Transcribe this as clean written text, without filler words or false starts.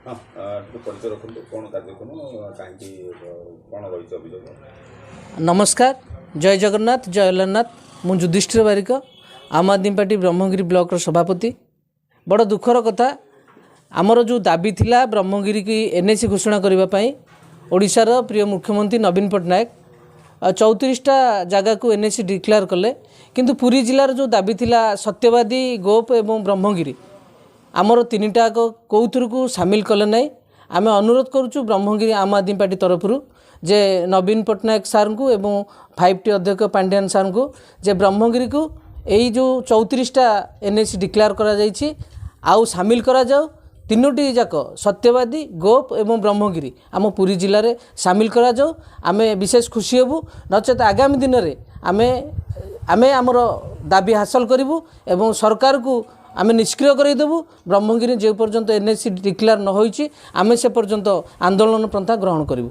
हाँ परिचय रखते कौन कार्यक्रम कहीं कौन रही अभियोग। नमस्कार, जय जगन्नाथ, जय अल्लानाथ। मु युधिष्ठिर बारिक, आम आदमी पार्टी ब्रह्मगिरी ब्लॉक सभापति। बड़ दुखर कथा, आमर जो दाबी थिला ब्रह्मगिरी की एनएसी घोषणा करने ओडिशार प्रिय मुख्यमंत्री नवीन पट्टनायक 34टा जगह को एनएसी डिक्लेयर कले, किंतु पुरी जिलार जो दाबी थिला सत्यवादी, गोप एवं ब्रह्मगिरी आमर 3टा कौथर को सामिल कले ना। आम अनुरोध करुचु ब्रह्मगिरी आम आदमी पार्टी तरफ जे नवीन पट्टनायक सार को एवं 5T अध्यक्ष पांड्यान सार को जे ब्रह्मगिरी को यही जो 34टा एनएसी डिक्लेयर करा जाइछि आउ सामिल करा जाओ। 3टी जाक सत्यवादी, गोप एवं ब्रह्मगिरी आम पुरी जिले में सामिल करा जाओ। आमे विशेष खुशी हेबू, नचेत आगामी दिन में आमे आमर दाबी हासिल करूँ एवं सरकार को आमे निष्क्रिय करदेबू। ब्रह्मगिरी जो पर्यंत एनएसी डिक्लेयर न होइछि आमे से पर्यंत आंदोलन पंथा ग्रहण करूँ।